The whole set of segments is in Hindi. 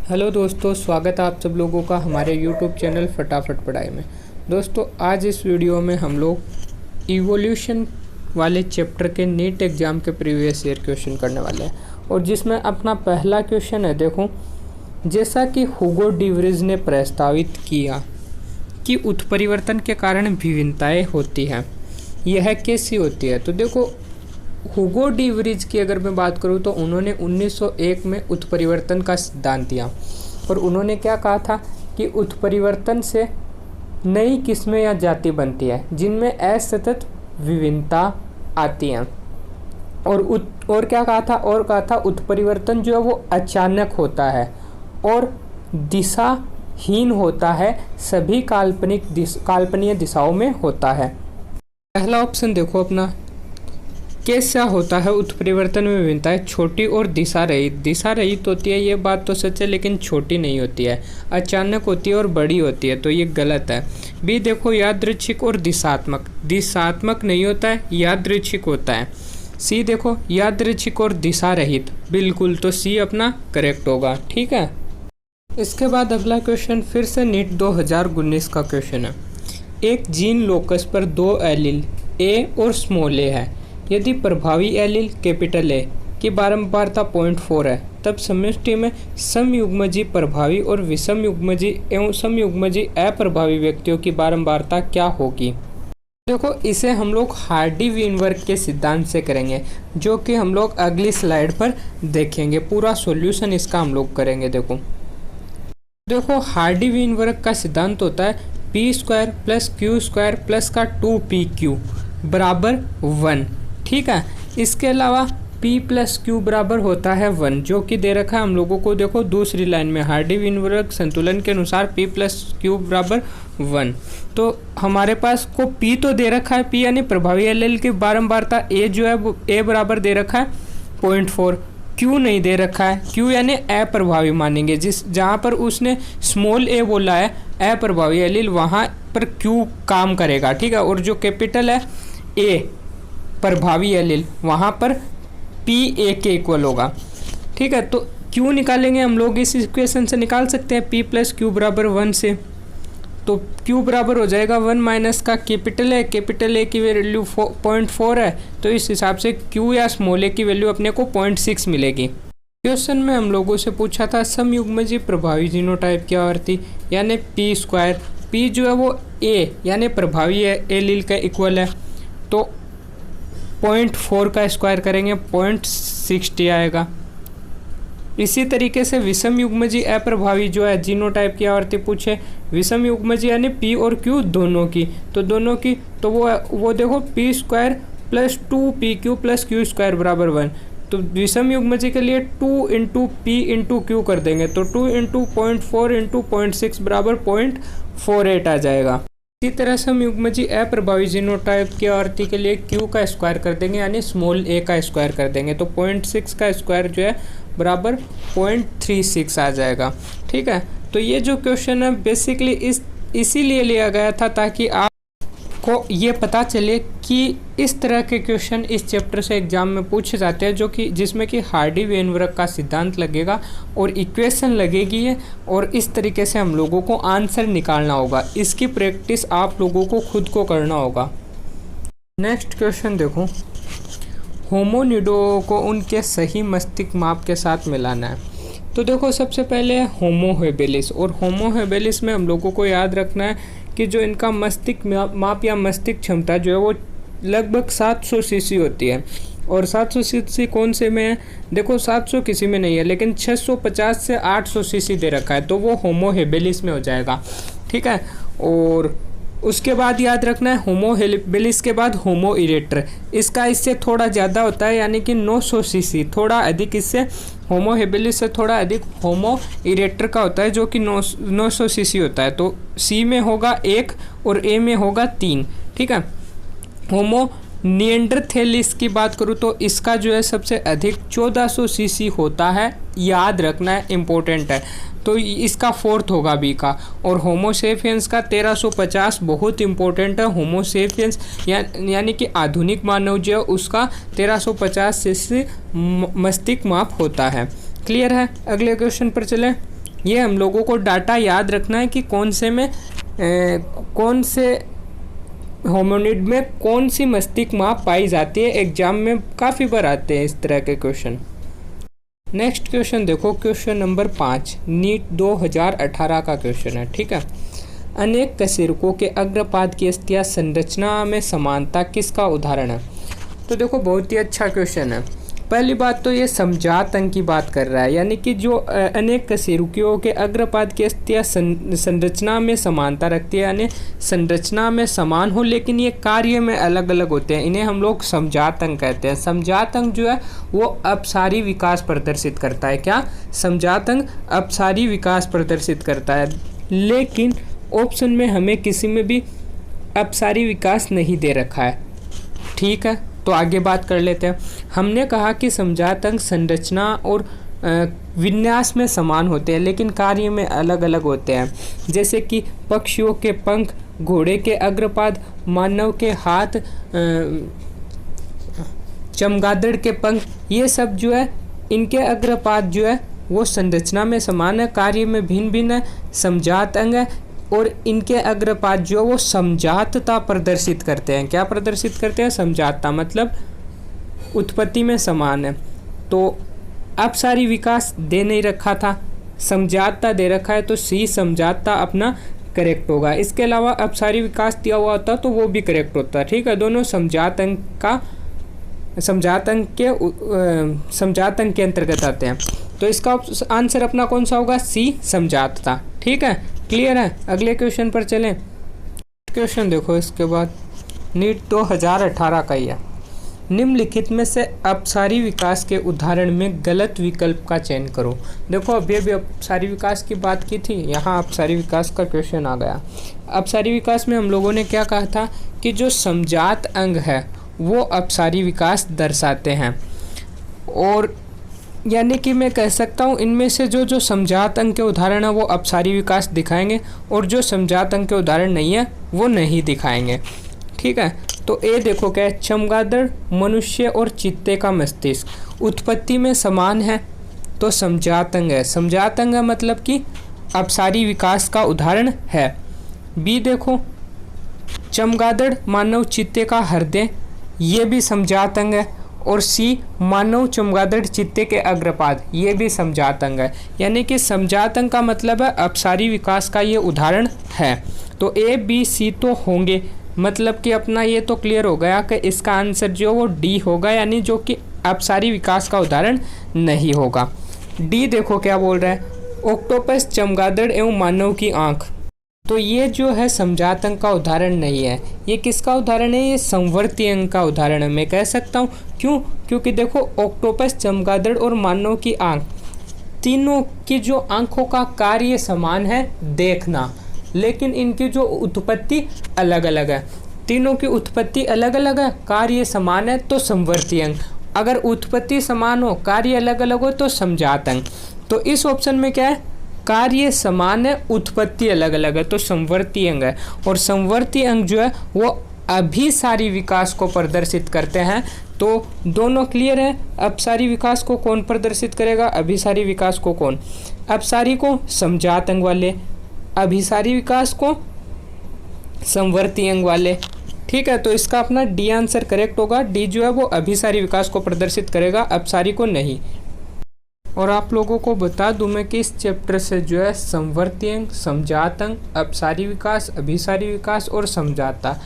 हेलो दोस्तों, स्वागत है आप सब लोगों का हमारे यूट्यूब चैनल फटाफट पढ़ाई में। दोस्तों, आज इस वीडियो में हम लोग इवोल्यूशन वाले चैप्टर के नीट एग्ज़ाम के प्रीवियस ईयर क्वेश्चन करने वाले हैं और जिसमें अपना पहला क्वेश्चन है। देखो, जैसा कि हुगो डी वृज ने प्रस्तावित किया कि उत्परिवर्तन के कारण विभिन्नताएँ होती हैं, यह कैसी होती है। तो देखो, हुगो डी वृज की अगर मैं बात करूं तो उन्होंने 1901 में उत्परिवर्तन का सिद्धांत दिया और उन्होंने क्या कहा था कि उत्परिवर्तन से नई किस्में या जाति बनती है जिनमें असतत विभिन्नता आती हैं। और क्या कहा था, और कहा था उत्परिवर्तन जो है वो अचानक होता है और दिशाहीन होता है, सभी काल्पनीय दिशाओं में होता है। पहला ऑप्शन देखो अपना, कैसा होता है उत्परिवर्तन में विभिन्नताएं, छोटी और दिशा रहित होती है। ये बात तो सच है, लेकिन छोटी नहीं होती है, अचानक होती है और बड़ी होती है, तो ये गलत है। बी देखो, यादृच्छिक और दिशात्मक नहीं होता है, यादृच्छिक होता है। सी देखो, यादृच्छिक और दिशा रहित, बिल्कुल, तो सी अपना करेक्ट होगा। ठीक है, इसके बाद अगला क्वेश्चन फिर से नीट 2019 का क्वेश्चन है। एक जीन लोकस पर दो एलील ए और स्मॉल ए है। यदि प्रभावी एलील कैपिटल ए की बारंबारता 0.4 है, तब समष्टि में समयुग्मजी प्रभावी और विषम युग्मजी एवं समयुग्मजी अप्रभावी व्यक्तियों की बारंबारता क्या होगी। देखो, इसे हम लोग हार्डी-वीनबर्ग के सिद्धांत से करेंगे, जो कि हम लोग अगली स्लाइड पर देखेंगे। पूरा सॉल्यूशन इसका हम लोग करेंगे। देखो, हार्डी-वीनबर्ग का सिद्धांत होता है p² + q² प्लस का 2pq बराबर 1। ठीक है, इसके अलावा p + q बराबर होता है 1, जो कि दे रखा है हम लोगों को। देखो, दूसरी लाइन में हार्डी-वीनबर्ग संतुलन के अनुसार p + q बराबर 1। तो हमारे पास को p तो दे रखा है, p यानी प्रभावी एलील की बारंबारता, a जो है वो a बराबर दे रखा है 0.4, q नहीं दे रखा है, q यानी अप्रभावी मानेंगे। जहाँ पर उसने स्मॉल a बोला है अप्रभावी एलील, वहाँ पर q काम करेगा। ठीक है, और जो कैपिटल है a प्रभावी एलील, वहाँ पर p a के इक्वल होगा। ठीक है, तो q निकालेंगे हम लोग, इस इक्वेशन से निकाल सकते हैं p + q बराबर 1 से। तो q बराबर हो जाएगा 1 माइनस का कैपिटल a की वैल्यू 0.4 है, तो इस हिसाब से q या स्मॉल a की वैल्यू अपने को 0.6 मिलेगी। क्वेश्चन में हम लोगों से पूछा था समयुग्मजी प्रभावी जीनोटाइप की आवृत्ति, यानी p²। p जो है वो a यानी प्रभावी एलील का इक्वल है, तो 0.4 का स्क्वायर करेंगे 0.60 आएगा। इसी तरीके से विषम युग्मजी अप्रभावी जो है जीनोटाइप की आवृत्ति पूछे, विषम युग्मजी यानी p और q दोनों की, तो वो देखो p² + 2pq + q² बराबर 1। तो विषम युग्मजी के लिए 2 × p × q कर देंगे, तो 2 × 0.4 × 0.6 बराबर 0.48 आ जाएगा। इसी तरह से हम युग्मजी अप्रभावी जीनोटाइप की आवृत्ति के लिए q का स्क्वायर कर देंगे, यानी स्मॉल a का स्क्वायर कर देंगे, तो 0.6 का स्क्वायर जो है बराबर 0.36 आ जाएगा। ठीक है, तो ये जो क्वेश्चन है बेसिकली इसीलिए लिया गया था ताकि आपको ये पता चले कि इस तरह के क्वेश्चन इस चैप्टर से एग्जाम में पूछे जाते हैं, जिसमें कि हार्डी-वीनबर्ग का सिद्धांत लगेगा और इक्वेशन लगेगी है, और इस तरीके से हम लोगों को आंसर निकालना होगा। इसकी प्रैक्टिस आप लोगों को खुद को करना होगा। नेक्स्ट क्वेश्चन देखो, होमोनिडों को उनके सही मस्तिष्क माप के साथ मिलाना है। तो देखो, सबसे पहले है होमो हेबिलिस, और होमो हेबिलिस में हम लोगों को याद रखना है कि जो इनका मस्तिष्क माप या मस्तिष्क क्षमता जो है वो लगभग 700 सीसी होती है। और 700 सीसी कौन से में है? देखो, 700 किसी में नहीं है, लेकिन 650 से 800 सीसी दे रखा है, तो वो होमो हेबिलिस में हो जाएगा। ठीक है, और उसके बाद याद रखना है होमो हेबिलिस के बाद होमो इरेक्टर, इसका इससे थोड़ा ज़्यादा होता है, यानी कि 900 सीसी, थोड़ा अधिक इससे, होमो हेबिलिस से थोड़ा अधिक होमो इरेक्टर का होता है, जो कि 900 सीसी होता है। तो सी में होगा 1 और ए में होगा 3। ठीक है, होमो निएंडरथैलिस की बात करूँ तो इसका जो है सबसे अधिक 1400 सीसी होता है, याद रखना है, इम्पोर्टेंट है। तो इसका 4th होगा बी का। और होमोसेपियंस का 1350 बहुत इंपॉर्टेंट है। होमोसेपियंस यानी कि आधुनिक मानव जो है उसका 1350 सीसी मस्तिष्क माप होता है। क्लियर है? अगले क्वेश्चन पर चलें। ये हम लोगों को डाटा याद रखना है कि कौन से होमिनिड में कौन सी मस्तिष्क माप पाई जाती है। एग्जाम में काफ़ी बार आते हैं इस तरह के क्वेश्चन। नेक्स्ट क्वेश्चन देखो, क्वेश्चन नंबर 5 नीट 2018 का क्वेश्चन है। ठीक है, अनेक कशेरुकों के अग्रपाद की अस्थियां संरचना में समानता किसका उदाहरण है। तो देखो बहुत ही अच्छा क्वेश्चन है। पहली बात तो ये समजात अंग की बात कर रहा है, यानी कि जो अनेक कशेरुकियों के अग्रपाद की अस्थियां संरचना में समानता रखती है, यानी संरचना में समान हो लेकिन ये कार्य में अलग अलग होते हैं, इन्हें हम लोग समजात अंग कहते हैं। समजात अंग जो है वो अपसारी विकास प्रदर्शित करता है। क्या? समजात अंग अपसारी विकास प्रदर्शित करता है, लेकिन ऑप्शन में हमें किसी में भी अपसारी विकास नहीं दे रखा है। ठीक है, तो आगे बात कर लेते हैं। हमने कहा कि समजात अंग संरचना और विन्यास में समान होते हैं लेकिन कार्य में अलग अलग होते हैं, जैसे कि पक्षियों के पंख, घोड़े के अग्रपाद, मानव के हाथ, चमगादड़ के पंख, ये सब जो है इनके अग्रपाद जो है वो संरचना में समान है, कार्य में भिन्न भिन्न है, समजात अंग है और इनके अग्रपाद जो है वो समजातता प्रदर्शित करते हैं। क्या प्रदर्शित करते हैं? समजातता, मतलब उत्पत्ति में समान है। तो अपसारी विकास दे नहीं रखा था, समजातता दे रखा है, तो सी समजातता अपना करेक्ट होगा। इसके अलावा अपसारी विकास दिया हुआ होता तो वो भी करेक्ट होता। ठीक है, दोनों समजात अंग के अंतर्गत आते हैं, तो इसका आंसर अपना कौन सा होगा? सी समजातता। ठीक है, क्लियर है। अगले क्वेश्चन पर चलें। क्वेश्चन देखो इसके बाद, नीट 2018 का ही है। निम्नलिखित में से अपसारी विकास के उदाहरण में गलत विकल्प का चयन करो। देखो अभी अपसारी विकास की बात की थी, यहाँ अपसारी विकास का क्वेश्चन आ गया। अपसारी विकास में हम लोगों ने क्या कहा था कि जो समजात अंग है वो अपसारी विकास दर्शाते हैं, और यानी कि मैं कह सकता हूँ इनमें से जो समजात अंग के उदाहरण है वो अपसारी विकास दिखाएंगे और जो समजात अंग के उदाहरण नहीं है वो नहीं दिखाएंगे। ठीक है, तो ए देखो क्या है, चमगादड़, मनुष्य और चीते का मस्तिष्क उत्पत्ति में समान है तो समजात अंग है। समजात अंग मतलब कि अपसारी विकास का उदाहरण है। बी देखो, चमगादड़, मानव, चीते का हृदय, ये भी समजात अंग है। और सी, मानव, चमगादड़, चीते के अग्रपाद, ये भी समजात अंग है। यानी कि समजात अंग का मतलब है अपसारी विकास का ये उदाहरण है। तो ए बी सी तो होंगे, मतलब कि अपना ये तो क्लियर हो गया कि इसका आंसर जो वो डी होगा, यानी जो कि अपसारी विकास का उदाहरण नहीं होगा। डी देखो क्या बोल रहा है, ऑक्टोपस, चमगादड़ एवं मानव की आँख, तो ये जो है समजात अंग का उदाहरण नहीं है। ये किसका उदाहरण है? ये संवर्ती अंग का उदाहरण है, मैं कह सकता हूँ। क्यों? क्योंकि देखो ऑक्टोपस, चमगादड़ और मानव की आँख, तीनों की जो आँखों का कार्य समान है, देखना, लेकिन इनकी जो उत्पत्ति अलग अलग है। तीनों की उत्पत्ति अलग अलग है, कार्य समान है, तो संवर्ती अंग। अगर उत्पत्ति समान हो, कार्य अलग अलग हो तो समजात अंग। तो इस ऑप्शन में क्या है? कार्य समान है, उत्पत्ति अलग अलग है, तो संवर्ती अंग है। और संवर्ती अंग जो है वो अभिसारी विकास को प्रदर्शित करते हैं। तो दोनों क्लियर है। अपसारी विकास को कौन प्रदर्शित करेगा? अभिसारी विकास को कौन? अपसारी को समजात अंग वाले, अभिसारी विकास को संवर्ती अंग वाले। ठीक है, तो इसका अपना डी आंसर करेक्ट होगा। डी जो है वो अभिसारी विकास को प्रदर्शित करेगा, अपसारी को नहीं। और आप लोगों को बता दूं मैं कि इस चैप्टर से जो है संवर्ती अंग, समजात अंग, अपसारी विकास, अभिसारी विकास और समजाता,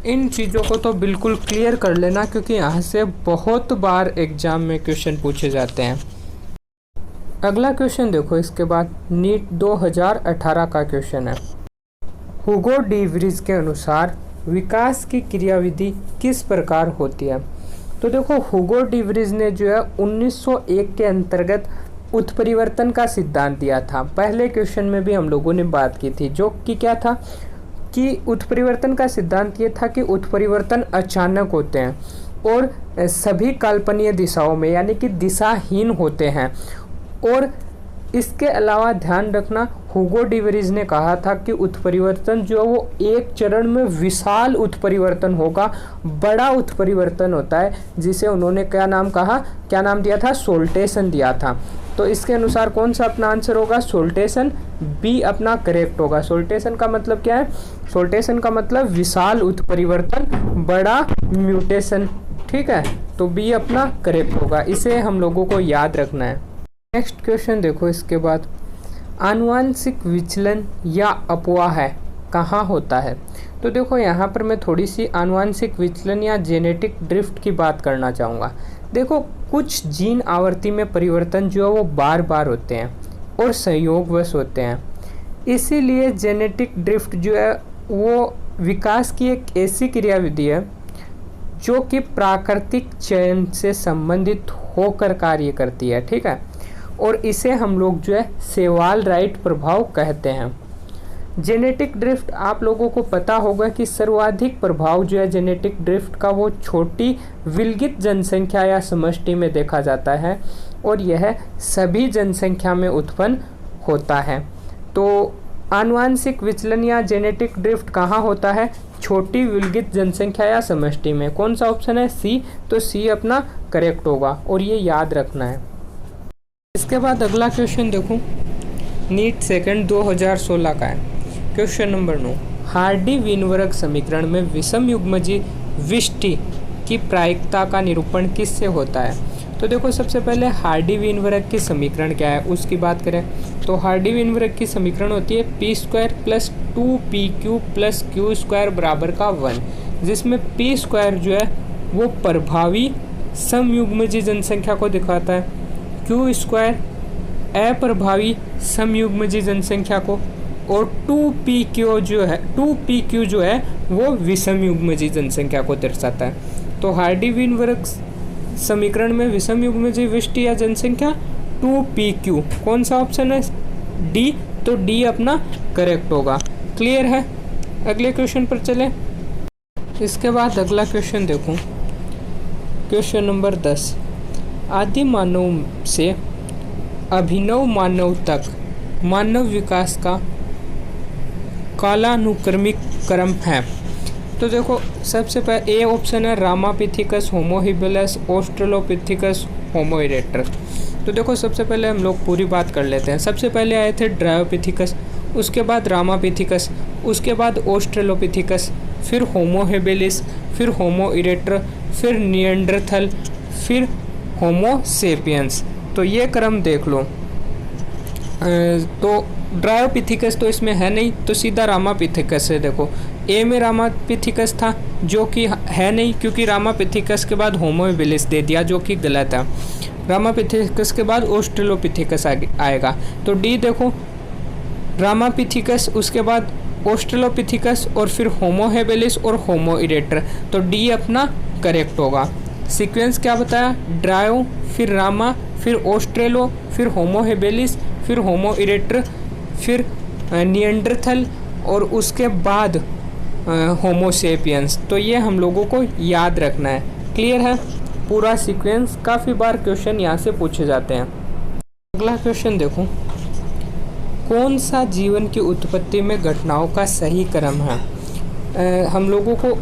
इन चीज़ों को तो बिल्कुल क्लियर कर लेना, क्योंकि यहाँ से बहुत बार एग्जाम में क्वेश्चन पूछे जाते हैं। अगला क्वेश्चन देखो इसके बाद, नीट 2018 का क्वेश्चन है। हुगो डी व्रीज के अनुसार विकास की क्रियाविधि किस प्रकार होती है? तो देखो हुगो डी व्रीज ने जो है 1901 के अंतर्गत उत्परिवर्तन का सिद्धांत दिया था। पहले क्वेश्चन में भी हम लोगों ने बात की थी, जो कि क्या था कि उत्परिवर्तन का सिद्धांत ये था कि उत्परिवर्तन अचानक होते हैं और सभी काल्पनीय दिशाओं में, यानी कि दिशाहीन होते हैं। और इसके अलावा ध्यान रखना, हुगो डी व्रीज ने कहा था कि उत्परिवर्तन जो है वो एक चरण में विशाल उत्परिवर्तन होगा, बड़ा उत्परिवर्तन होता है, जिसे उन्होंने क्या नाम दिया था? सोल्टेशन दिया था। तो इसके अनुसार कौन सा अपना आंसर होगा? सोल्टेशन बी अपना करेक्ट होगा। सोल्टेशन का मतलब क्या है? सोल्टेशन का मतलब विशाल उत्परिवर्तन, बड़ा म्यूटेशन, ठीक है। तो बी अपना करेक्ट होगा, इसे हम लोगों को याद रखना है। नेक्स्ट क्वेश्चन देखो इसके बाद, आनुवांशिक विचलन या अपवाह कहाँ होता है? तो देखो यहाँ पर मैं थोड़ी सी आनुवांशिक विचलन या जेनेटिक ड्रिफ्ट की बात करना चाहूँगा। देखो कुछ जीन आवर्ती में परिवर्तन जो है वो बार बार होते हैं और संयोगवश होते हैं, इसीलिए जेनेटिक ड्रिफ्ट जो है वो विकास की एक ऐसी क्रियाविधि है जो कि प्राकृतिक चयन से संबंधित होकर कार्य करती है, ठीक है। और इसे हम लोग जो है सेवाल राइट प्रभाव कहते हैं। जेनेटिक ड्रिफ्ट आप लोगों को पता होगा कि सर्वाधिक प्रभाव जो है जेनेटिक ड्रिफ्ट का वो छोटी विलगित जनसंख्या या समष्टि में देखा जाता है और यह सभी जनसंख्या में उत्पन्न होता है। तो आनुवांशिक विचलन या जेनेटिक ड्रिफ्ट कहाँ होता है? छोटी विलगित जनसंख्या या समष्टि में। कौन सा ऑप्शन है? सी। तो सी अपना करेक्ट होगा और ये याद रखना है। इसके बाद अगला क्वेश्चन देखो, नीट सेकंड 2016 का है। क्वेश्चन नंबर 9, हार्डी-विनबर्ग समीकरण में विषम युग्मजीय विष्टि की प्रायिकता का निरूपण किससे होता है? तो देखो सबसे पहले हार्डी-विनबर्ग की समीकरण क्या है उसकी बात करें तो हार्डी-विनबर्ग की समीकरण होती है p² + 2pq + q² बराबर का 1, जिसमें p² जो है वो प्रभावी समयुग्मजीय जनसंख्या को दिखाता है, q² अप्रभावी समयुग्मजीय जनसंख्या को, और 2pq जो है वो विषम युग्मजीय जनसंख्या को दर्शाता है। तो हार्डी-विनबर्ग समीकरण में विषम युग्मजीय विष्टि या जनसंख्या 2pq, कौन सा ऑप्शन है? डी। तो डी अपना करेक्ट होगा। क्लियर है? अगले क्वेश्चन पर चलें। इसके बाद अगला क्वेश्चन देखो, क्वेश्चन नंबर 10, आदि मानव से अभिनव मानव तक मानव विकास का कालानुक्रमिक क्रम है। तो देखो सबसे पहले ए ऑप्शन है रामापिथिकस, होमो हैबिलिस, ऑस्ट्रेलोपिथिकस, होमो इरेक्टस। तो देखो सबसे पहले हम लोग पूरी बात कर लेते हैं। सबसे पहले आए थे ड्रायोपिथिकस, उसके बाद रामापिथिकस, उसके बाद ऑस्ट्रेलोपिथिकस, फिर होमो हैबिलिस, फिर होमो इरेक्टस, फिर निएंडरथल, फिर होमो सेपियंस। तो ये क्रम देख लो। तो ड्रायोपिथिकस तो इसमें है नहीं, तो सीधा रामापिथिकस है। देखो ए में रामापिथिकस था जो कि है नहीं, क्योंकि रामापिथिकस के बाद होमो हैबिलिस दे दिया जो कि गलत है। रामापिथिकस के बाद ऑस्ट्रेलोपिथिकस आएगा। तो डी देखो, रामापिथिकस, उसके बाद ऑस्ट्रेलोपिथिकस और फिर होमो हैबिलिस और होमो इरेक्टस। तो डी अपना करेक्ट होगा। सीक्वेंस क्या बताया? ड्रायो, फिर रामा, फिर ऑस्ट्रेलो, फिर होमो हैबिलिस, फिर होमो इरेक्टस, फिर निएंडरथल और उसके बाद होमो सेपियंस। तो ये हम लोगों को याद रखना है। क्लियर है? पूरा सीक्वेंस काफ़ी बार क्वेश्चन यहाँ से पूछे जाते हैं। अगला क्वेश्चन देखो, कौन सा जीवन की उत्पत्ति में घटनाओं का सही क्रम है? हम लोगों को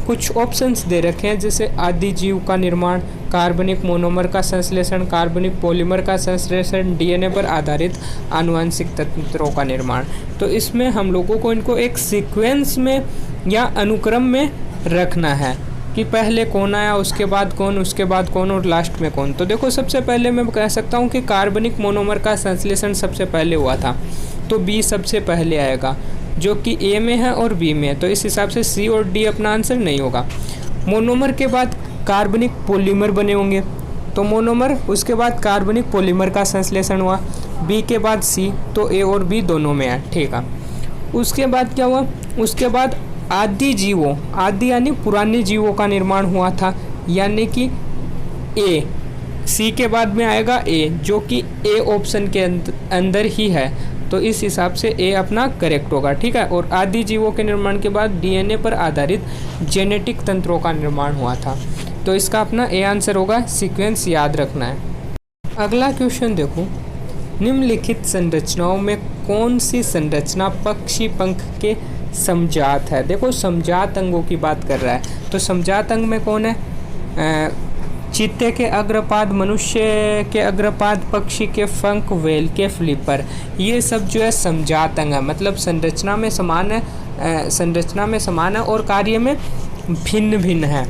कुछ ऑप्शंस दे रखे हैं, जैसे आदि जीव का निर्माण, कार्बनिक मोनोमर का संश्लेषण, कार्बनिक पॉलीमर का संश्लेषण, डीएनए पर आधारित आनुवंशिक तंत्रों का निर्माण। तो इसमें हम लोगों को इनको एक सीक्वेंस में या अनुक्रम में रखना है कि पहले कौन आया, उसके बाद कौन, उसके बाद कौन और लास्ट में कौन। तो देखो सबसे पहले मैं कह सकता हूँ कि कार्बनिक मोनोमर का संश्लेषण सबसे पहले हुआ था, तो बी सबसे पहले आएगा, जो कि ए में है और बी में है। तो इस हिसाब से सी और डी अपना आंसर नहीं होगा। मोनोमर के बाद कार्बनिक पॉलीमर बने होंगे, तो मोनोमर, उसके बाद कार्बनिक पॉलीमर का संश्लेषण हुआ, बी के बाद सी, तो ए और बी दोनों में है, ठीक है। उसके बाद क्या हुआ? उसके बाद आदि जीवों, आदि यानी पुराने जीवों का निर्माण हुआ था, यानी कि ए, सी के बाद में आएगा ए, जो कि ए ऑप्शन के अंदर ही है। तो इस हिसाब से ए अपना करेक्ट होगा, ठीक है। और आदि जीवों के निर्माण के बाद डीएनए पर आधारित जेनेटिक तंत्रों का निर्माण हुआ था, तो इसका अपना ए आंसर होगा। सीक्वेंस याद रखना है। अगला क्वेश्चन देखो, निम्नलिखित संरचनाओं में कौन सी संरचना पक्षी पंख के समजात है? देखो समजात अंगों की बात कर रहा है, तो समजात अंग में कौन है? चीते के अग्रपाद, मनुष्य के अग्रपाद, पक्षी के पंख, व्हेल के फ्लिपर, ये सब जो है समजात अंग है। मतलब संरचना में समान है और कार्य में भिन्न भिन्न है।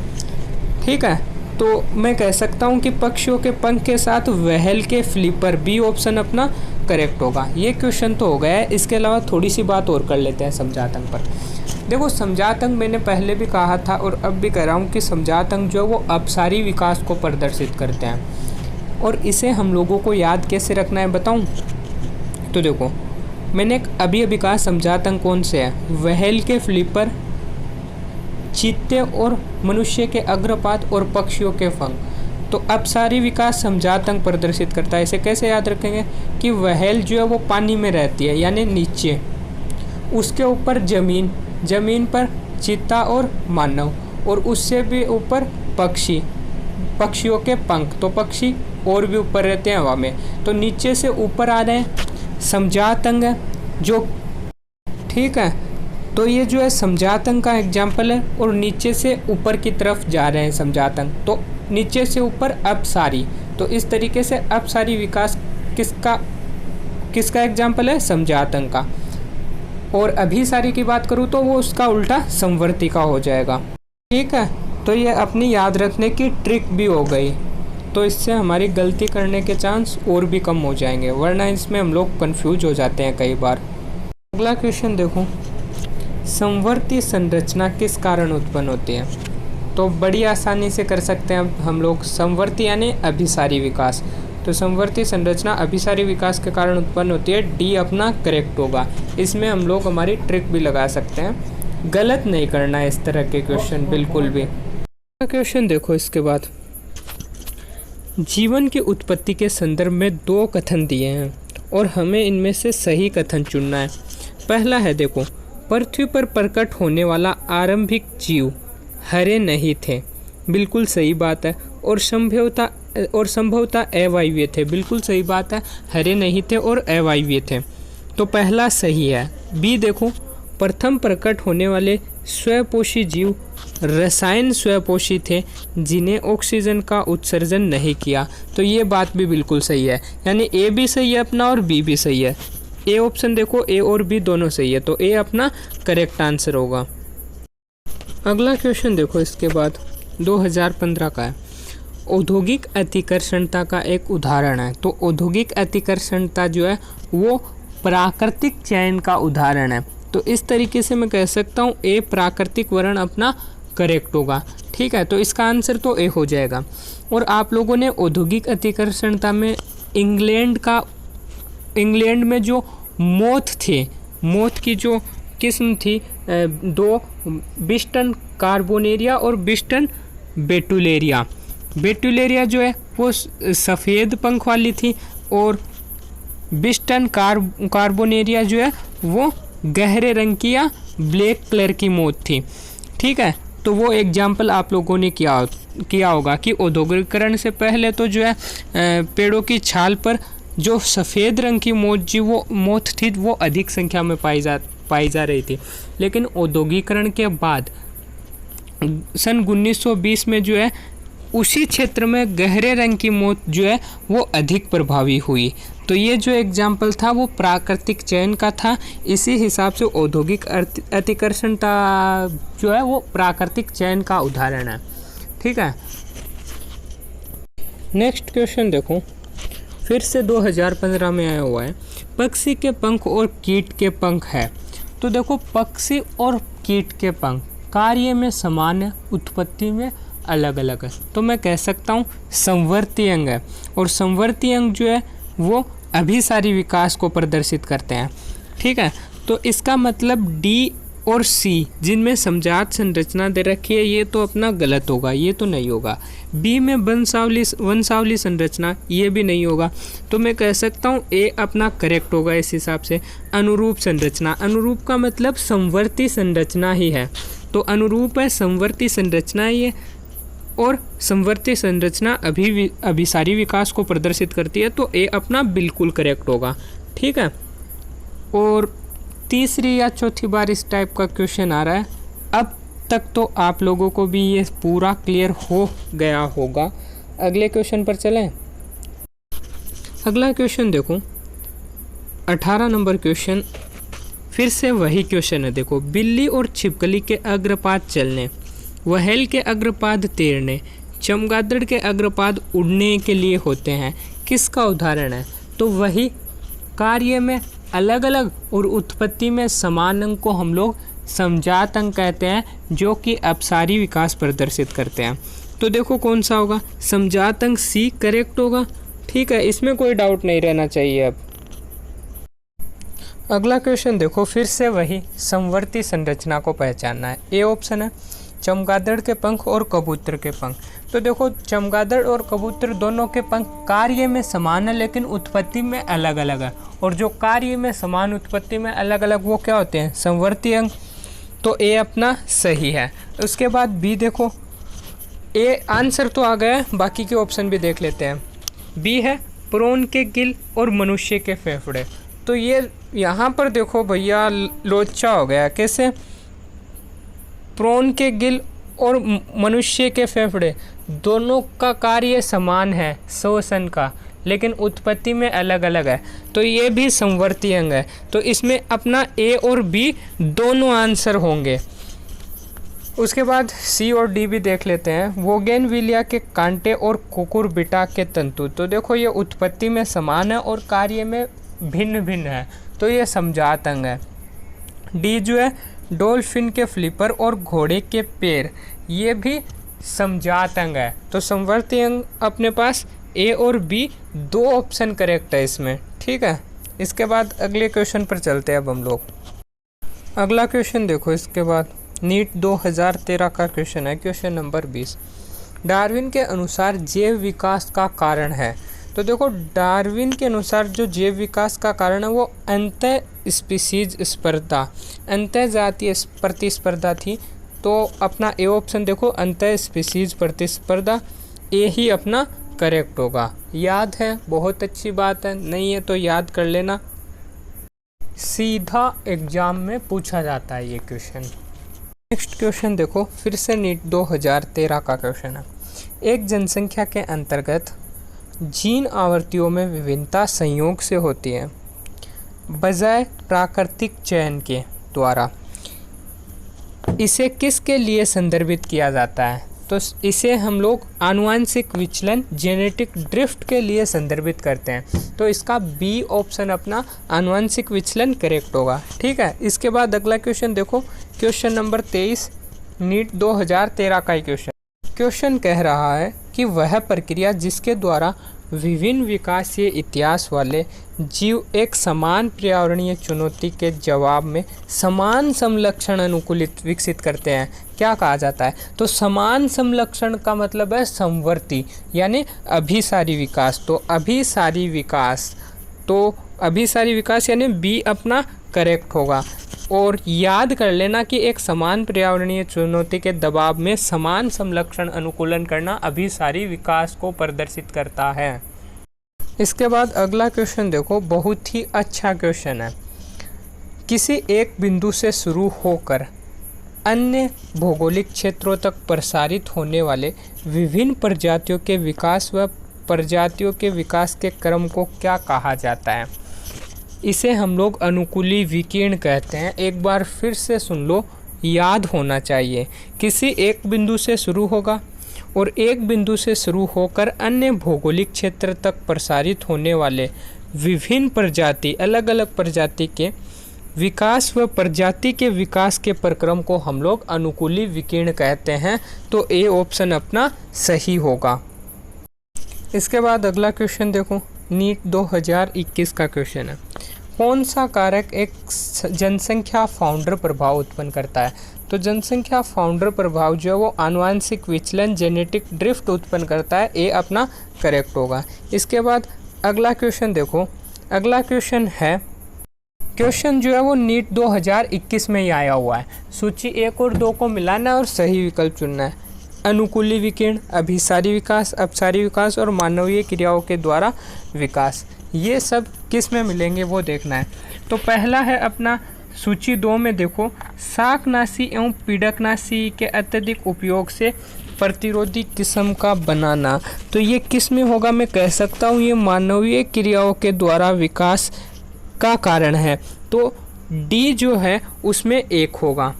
ठीक है, तो मैं कह सकता हूँ कि पक्षियों के पंख के साथ व्हेल के फ्लिपर, बी ऑप्शन अपना करेक्ट होगा। ये क्वेश्चन तो हो गया है। इसके अलावा थोड़ी सी बात और कर लेते हैं समजात अंग पर। देखो समजात अंग मैंने पहले भी कहा था और अब भी कह रहा हूँ कि समजात अंग जो है वो अपसारी विकास को प्रदर्शित करते हैं। और इसे हम लोगों को याद कैसे रखना है बताऊँ? तो देखो मैंने अभी कहा समजात अंग कौन से है, व्हेल के फ्लिपर, चीते और मनुष्य के अग्रपाद और पक्षियों के पंख। तो अपसारी विकास समजात अंग प्रदर्शित करता है। इसे कैसे याद रखेंगे कि व्हेल जो है वो पानी में रहती है यानी नीचे, उसके ऊपर जमीन पर चीता और मानव, और उससे भी ऊपर पक्षियों के पंख। तो पक्षी और भी ऊपर रहते हैं हवा में, तो नीचे से ऊपर आ रहे हैं समजात अंग है जो। ठीक है, तो ये जो है समजात अंग का एग्जाम्पल है और नीचे से ऊपर की तरफ जा रहे हैं समजात अंग, तो नीचे से ऊपर अपसारी। तो इस तरीके से अपसारी विकास किसका एग्जाम्पल है? समजात अंग का। और अभिसारी की बात करूँ तो वो उसका उल्टा संवर्ती का हो जाएगा। ठीक है, तो ये अपनी याद रखने की ट्रिक भी हो गई, तो इससे हमारी गलती करने के चांस और भी कम हो जाएंगे, वरना इसमें हम लोग कंफ्यूज हो जाते हैं कई बार। अगला क्वेश्चन देखो, संवर्ती संरचना किस कारण उत्पन्न होती है? तो बड़ी आसानी से कर सकते हैं हम लोग। संवर्ती यानी अभिसारी विकास। तो संवर्ती संरचना अभिसारी विकास के कारण उत्पन्न होती है, डी अपना करेक्ट होगा। इसमें हम लोग हमारी ट्रिक भी लगा सकते हैं, गलत नहीं करना है इस तरह के क्वेश्चन बिल्कुल भी। क्वेश्चन देखो इसके बाद, जीवन की उत्पत्ति के संदर्भ में 2 कथन दिए हैं और हमें इनमें से सही कथन चुनना है। पहला है देखो, पृथ्वी पर प्रकट होने वाला आरंभिक जीव हरे नहीं थे, बिल्कुल सही बात है। और संभवतः अवायवीय थे, बिल्कुल सही बात है, हरे नहीं थे और अवायवीय थे, तो पहला सही है। बी देखो, प्रथम प्रकट होने वाले स्वपोषी जीव रसायन स्वपोषी थे जिन्हें ऑक्सीजन का उत्सर्जन नहीं किया, तो ये बात भी बिल्कुल सही है। यानी ए भी सही है अपना और बी भी सही है। ए ऑप्शन देखो, ए और बी दोनों सही है, तो ए अपना करेक्ट आंसर होगा। अगला क्वेश्चन देखो इसके बाद 2015 का है, औद्योगिक अतिकर्षणता का एक उदाहरण है। तो औद्योगिक अतिकर्षणता जो है वो प्राकृतिक चयन का उदाहरण है, तो इस तरीके से मैं कह सकता हूँ ए प्राकृतिक वर्ण अपना करेक्ट होगा। ठीक है, तो इसका आंसर तो ए हो जाएगा। और आप लोगों ने औद्योगिक अतिकर्षणता में इंग्लैंड में जो मोथ की जो किस्म थी 2, बिस्टन कार्बोनेरिया और बिस्टन बेटुलेरिया जो है वो सफ़ेद पंख वाली थी और बिस्टन कार्बोनेरिया जो है वो गहरे रंग की या ब्लैक कलर की मोथ थी। ठीक है, तो वो एग्जाम्पल आप लोगों ने किया होगा कि औद्योगिकरण से पहले तो जो है पेड़ों की छाल पर जो सफ़ेद रंग की मोथ थी वो अधिक संख्या में पाई जा रही थी, लेकिन औद्योगिकरण के बाद सन 1920 में जो है उसी क्षेत्र में गहरे रंग की मोथ जो है वो अधिक प्रभावी हुई। तो ये जो एग्जाम्पल था वो प्राकृतिक चयन का था, इसी हिसाब से औद्योगिक अतिकर्षणता जो है वो प्राकृतिक चयन का उदाहरण है। ठीक है, नेक्स्ट क्वेश्चन देखो, फिर से 2015 में आया हुआ है, पक्षी के पंख और कीट के पंख है। तो देखो पक्षी और कीट के पंख कार्य में समान है, उत्पत्ति में अलग अलग है, तो मैं कह सकता हूँ संवर्ती अंग है। और संवर्ती अंग जो है वो अभिसारी विकास को प्रदर्शित करते हैं। ठीक है, तो इसका मतलब डी और सी जिनमें समजात संरचना दे रखी है ये तो अपना गलत होगा, ये तो नहीं होगा। बी में वंशावली संरचना ये भी नहीं होगा, तो मैं कह सकता हूँ ए अपना करेक्ट होगा इस हिसाब से। अनुरूप संरचना, अनुरूप का मतलब संवर्ती संरचना ही है, तो अनुरूप है संवर्ती संरचना ये, और संवर्ती संरचना अभिसारी विकास को प्रदर्शित करती है, तो ए अपना बिल्कुल करेक्ट होगा। ठीक है, और तीसरी या चौथी बार इस टाइप का क्वेश्चन आ रहा है। अब तक तो आप लोगों को भी ये पूरा क्लियर हो गया होगा, अगले क्वेश्चन पर चलें। अगला क्वेश्चन देखो 18 नंबर क्वेश्चन, फिर से वही क्वेश्चन है। देखो, बिल्ली और छिपकली के अग्रपाद चलने, व्हेल के अग्रपाद तैरने, चमगादड़ के अग्रपाद उड़ने के लिए होते हैं, किसका उदाहरण है? तो वही कार्य में अलग अलग और उत्पत्ति में समान अंग को हम लोग समजात अंग कहते हैं, जो कि अपसारी विकास प्रदर्शित करते हैं। तो देखो कौन सा होगा? समजात अंग सी करेक्ट होगा। ठीक है, इसमें कोई डाउट नहीं रहना चाहिए। अब अगला क्वेश्चन देखो, फिर से वही समवर्ती संरचना को पहचानना है। ए ऑप्शन है चमगादड़ के पंख और कबूतर के पंख। तो देखो, चमगादड़ और कबूतर दोनों के पंख कार्य में समान है, लेकिन उत्पत्ति में अलग अलग है। और जो कार्य में समान, उत्पत्ति में अलग अलग, वो क्या होते हैं? समवर्ती अंग। तो ए अपना सही है। उसके बाद बी देखो, ए आंसर तो आ गया है, बाकी के ऑप्शन भी देख लेते हैं। बी है प्रोन के गिल और मनुष्य के फेफड़े। तो ये यहाँ पर देखो भैया लोचा हो गया। कैसे? प्रोन के गिल और मनुष्य के फेफड़े दोनों का कार्य समान है श्वसन का, लेकिन उत्पत्ति में अलग अलग है। तो ये भी समवर्ती अंग है। तो इसमें अपना ए और बी दोनों आंसर होंगे। उसके बाद सी और डी भी देख लेते हैं। बोगेनविलिया के कांटे और कुकुरबिटा के तंतु। तो देखो, ये उत्पत्ति में समान है और कार्य में भिन्न भिन्न है। तो ये समजात अंग है। डी जो है डॉल्फिन के फ्लिपर और घोड़े के पैर, ये भी समजात अंग है। तो समवर्ती अंग अपने पास ए और बी दो ऑप्शन करेक्ट है इसमें। ठीक है, इसके बाद अगले क्वेश्चन पर चलते हैं अब हम लोग। अगला क्वेश्चन देखो, इसके बाद नीट 2013 का क्वेश्चन है, क्वेश्चन नंबर 20। डार्विन के अनुसार जैव विकास का कारण है। तो देखो, डार्विन के अनुसार जो जैव विकास का कारण है वो अंतः स्पीसीज स्पर्धा, अंतः जातीय प्रतिस्पर्धा थी। तो अपना ए ऑप्शन देखो, अंतः स्पीसीज प्रतिस्पर्धा, ए ही अपना करेक्ट होगा। याद है, बहुत अच्छी बात है, नहीं है तो याद कर लेना, सीधा एग्जाम में पूछा जाता है ये क्वेश्चन। नेक्स्ट क्वेश्चन देखो, फिर से नीट 2013 का क्वेश्चन है। एक जनसंख्या के अंतर्गत जीन आवृत्तियों में विभिन्नता संयोग से होती है, बजाय प्राकृतिक चयन के द्वारा। इसे किसके लिए संदर्भित किया जाता है? तो इसे हम लोग आनुवंशिक विचलन, जेनेटिक ड्रिफ्ट के लिए संदर्भित करते हैं। तो इसका बी ऑप्शन अपना आनुवंशिक विचलन करेक्ट होगा। ठीक है, इसके बाद अगला क्वेश्चन देखो, क्वेश्चन नंबर 23, नीट 2013 का ही क्वेश्चन कह रहा है कि वह प्रक्रिया जिसके द्वारा विभिन्न विकासीय इतिहास वाले जीव एक समान पर्यावरणीय चुनौती के जवाब में समान समलक्षण अनुकूलित विकसित करते हैं, क्या कहा जाता है? तो समान समलक्षण का मतलब है समवर्ती, यानी अभिसारी विकास। तो अभिसारी विकास यानी बी अपना करेक्ट होगा। और याद कर लेना कि एक समान पर्यावरणीय चुनौती के दबाव में समान समलक्षण अनुकूलन करना अभिसारी विकास को प्रदर्शित करता है। इसके बाद अगला क्वेश्चन देखो, बहुत ही अच्छा क्वेश्चन है। किसी एक बिंदु से शुरू होकर अन्य भौगोलिक क्षेत्रों तक प्रसारित होने वाले विभिन्न प्रजातियों के विकास व प्रजातियों के विकास के क्रम को क्या कहा जाता है? इसे हम लोग अनुकूली विकिरण कहते हैं। एक बार फिर से सुन लो, याद होना चाहिए। किसी एक बिंदु से शुरू होगा और एक बिंदु से शुरू होकर अन्य भौगोलिक क्षेत्र तक प्रसारित होने वाले विभिन्न प्रजाति, अलग अलग प्रजाति के विकास व प्रजाति के विकास के प्रक्रम को हम लोग अनुकूली विकिरण कहते हैं। तो ए ऑप्शन अपना सही होगा। इसके बाद अगला क्वेश्चन देखो, नीट 2021 का क्वेश्चन है। कौन सा कारक एक जनसंख्या फाउंडर प्रभाव उत्पन्न करता है? तो जनसंख्या फाउंडर प्रभाव जो है वो आनुवंशिक विचलन, जेनेटिक ड्रिफ्ट उत्पन्न करता है। ए अपना करेक्ट होगा। इसके बाद अगला क्वेश्चन देखो, अगला क्वेश्चन है, क्वेश्चन जो है वो नीट 2021 में ही आया हुआ है। सूची 1 और 2 को मिलाना है और सही विकल्प चुनना है। अनुकूली विकिरण, अभिसारी विकास, अपसारी विकास और मानवीय क्रियाओं के द्वारा विकास, ये सब किस में मिलेंगे वो देखना है। तो पहला है अपना सूची 2 में देखो, शाकनाशी एवं पीड़कनाशी के अत्यधिक उपयोग से प्रतिरोधी किस्म का बनाना, तो ये किस में होगा? मैं कह सकता हूँ ये मानवीय क्रियाओं के द्वारा विकास का कारण है, तो डी जो है उसमें 1 होगा।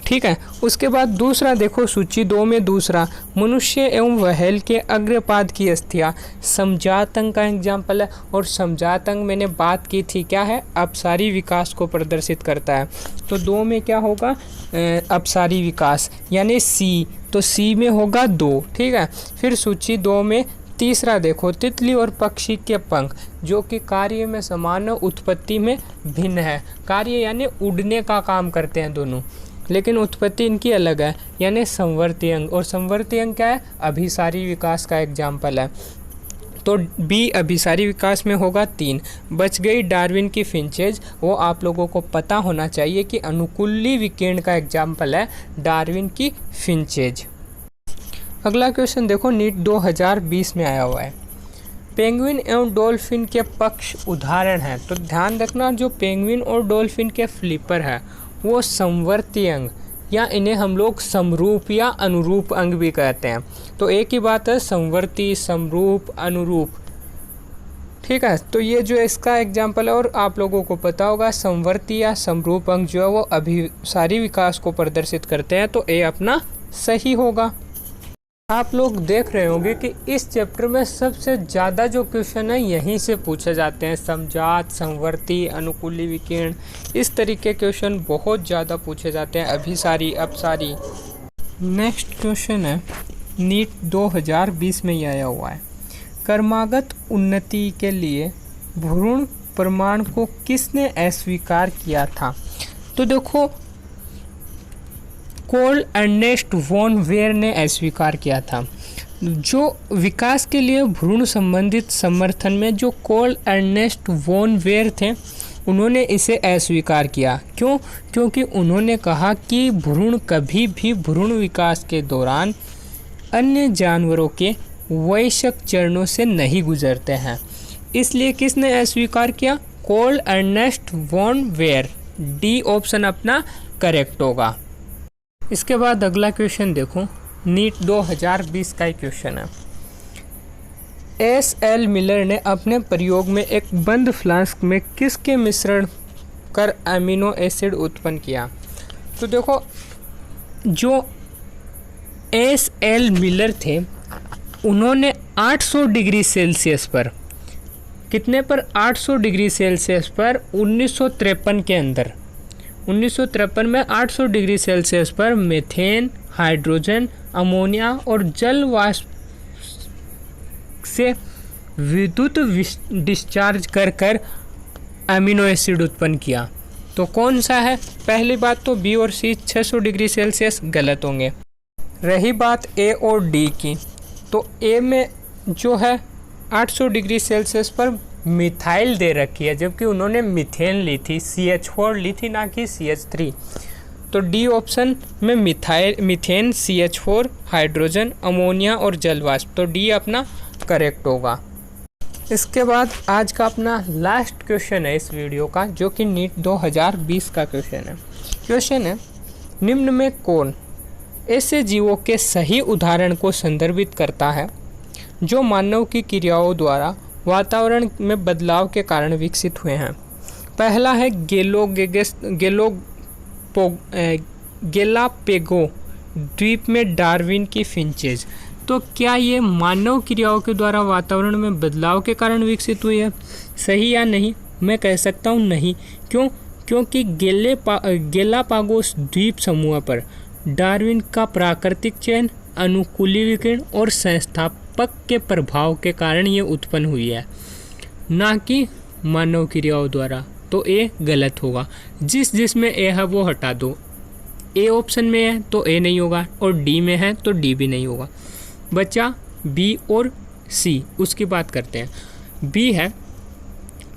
ठीक है। उसके बाद दूसरा देखो, सूची 2 में दूसरा, मनुष्य एवं व्हेल के अग्रपाद की अस्थियाँ, समजात अंग का एग्जाम्पल है। और समजात अंग मैंने बात की थी, क्या है? अपसारी विकास को प्रदर्शित करता है। तो 2 में क्या होगा? अपसारी विकास, यानी सी, तो सी में होगा 2। ठीक है। फिर सूची 2 में तीसरा देखो, तितली और पक्षी के पंख, जो कि कार्य में समान और उत्पत्ति में भिन्न है। कार्य यानी उड़ने का काम करते हैं दोनों, लेकिन उत्पत्ति इनकी अलग है, यानी संवर्ती अंग। और संवर्ती अंग क्या है? अभिसारी विकास का एग्जाम्पल है। तो बी अभिसारी विकास में होगा 3। बच गई डार्विन की फिंचेज, वो आप लोगों को पता होना चाहिए कि अनुकूली विकिरण का एग्जाम्पल है डार्विन की फिंचेज। अगला क्वेश्चन देखो, नीट 2020 में आया हुआ है। पेंगुइन एवं डॉल्फिन के पक्ष उदाहरण हैं, तो ध्यान रखना, जो पेंगुइन और डॉल्फिन के फ्लिपर है वो संवर्ती अंग, या इन्हें हम लोग समरूप या अनुरूप अंग भी कहते हैं। तो एक ही बात है, संवर्ती, समरूप, अनुरूप। ठीक है। तो ये जो इसका एग्जाम्पल है, और आप लोगों को पता होगा संवर्ती या समरूप अंग जो है वो अभिसारी विकास को प्रदर्शित करते हैं, तो ए अपना सही होगा। आप लोग देख रहे होंगे कि इस चैप्टर में सबसे ज़्यादा जो क्वेश्चन है यहीं से पूछे जाते हैं। समजात, संवर्ती, अनुकूली विकिरण, इस तरीके क्वेश्चन बहुत ज़्यादा पूछे जाते हैं, अभिसारी, अपसारी। नेक्स्ट क्वेश्चन है, नीट 2020 में ये आया हुआ है। कर्मागत उन्नति के लिए भ्रूण प्रमाण को किसने अस्वीकार किया था? तो देखो, कार्ल अर्नेस्ट वॉन वेयर ने अस्वीकार किया था। जो विकास के लिए भ्रूण संबंधित समर्थन में जो कार्ल अर्नेस्ट वॉन वेयर थे, उन्होंने इसे अस्वीकार किया। क्यों? क्योंकि उन्होंने कहा कि भ्रूण कभी भी भ्रूण विकास के दौरान अन्य जानवरों के वयस्क चरणों से नहीं गुजरते हैं। इसलिए किसने अस्वीकार किया? Karl Ernst von Baer. D option अपना करेक्ट होगा। इसके बाद अगला क्वेश्चन देखो, नीट 2020 का ही क्वेश्चन है। एस.एल. मिलर ने अपने प्रयोग में एक बंद फ्लास्क में किसके मिश्रण कर अमीनो एसिड उत्पन्न किया? तो देखो, जो एस.एल. मिलर थे उन्होंने 800 डिग्री सेल्सियस पर, कितने पर? 800 डिग्री सेल्सियस पर 1953 के अंदर, 1953 में 800 डिग्री सेल्सियस पर मीथेन, हाइड्रोजन, अमोनिया और जल वाष्प से विद्युत डिस्चार्ज कर अमीनो एसिड उत्पन्न किया। तो कौन सा है? पहली बात तो बी और सी 600 डिग्री सेल्सियस गलत होंगे। रही बात ए और डी की, तो ए में जो है 800 डिग्री सेल्सियस पर मिथाइल दे रखी है, जबकि उन्होंने मीथेन ली थी, CH4 ली थी, ना कि CH3। तो डी ऑप्शन में मीथेन, CH4, हाइड्रोजन, अमोनिया और जलवाष्प, तो डी अपना करेक्ट होगा। इसके बाद आज का अपना लास्ट क्वेश्चन है इस वीडियो का, जो कि नीट 2020 का क्वेश्चन है। क्वेश्चन है, निम्न में कौन ऐसे जीवों के सही उदाहरण को संदर्भित करता है जो मानव की क्रियाओं द्वारा वातावरण में बदलाव के कारण विकसित हुए हैं? पहला है गेलापेगो द्वीप में डार्विन की फिंचेज। तो क्या ये मानव क्रियाओं के द्वारा वातावरण में बदलाव के कारण विकसित हुई है? सही या नहीं? मैं कह सकता हूँ नहीं। क्यों? क्योंकि गेलापागोस द्वीप समूह पर डार्विन का प्राकृतिक चयन, अनुकूली विकिरण और संस्थापक के प्रभाव के कारण ये उत्पन्न हुई है, ना कि मानव क्रियाओं द्वारा। तो ए गलत होगा। जिसमें ए है वो हटा दो। ए ऑप्शन में है तो ए नहीं होगा, और डी में है तो डी भी नहीं होगा। बचा बी और सी। उसकी बात करते हैं। बी है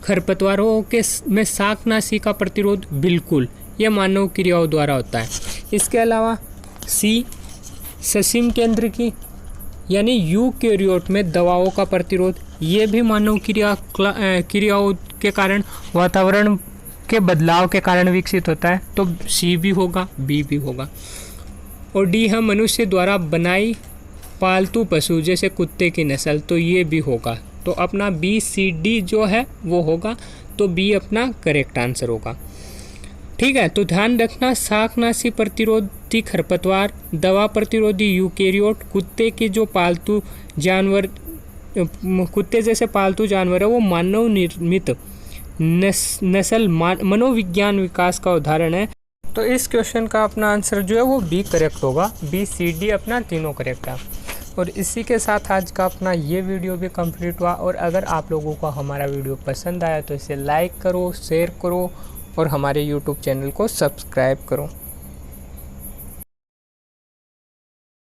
खरपतवारों के में शाकनाशी का प्रतिरोध, बिल्कुल यह मानव क्रियाओं द्वारा होता है। इसके अलावा सी ससीम केंद्र की यानी यूकेरियोट में दवाओं का प्रतिरोध, ये भी मानव क्रियाओं के कारण वातावरण के बदलाव के कारण विकसित होता है, तो सी भी होगा, बी भी होगा। और डी है मनुष्य द्वारा बनाई पालतू पशु जैसे कुत्ते की नस्ल, तो ये भी होगा। तो अपना बी सी डी जो है वो होगा, तो बी अपना करेक्ट आंसर होगा। ठीक है, तो ध्यान रखना, शाकनाशी प्रतिरोधी खरपतवार, दवा प्रतिरोधी यूकेरियोट, कुत्ते के जो पालतू जानवर, कुत्ते जैसे पालतू जानवर है वो मानव निर्मित नस्ल मनोविज्ञान विकास का उदाहरण है। तो इस क्वेश्चन का अपना आंसर जो है वो बी करेक्ट होगा। बी सी डी अपना तीनों करेक्ट है। और इसी के साथ आज का अपना ये वीडियो भी कंप्लीट हुआ। और अगर आप लोगों को हमारा वीडियो पसंद आया तो इसे लाइक करो, शेयर करो और हमारे यूट्यूब चैनल को सब्सक्राइब करो।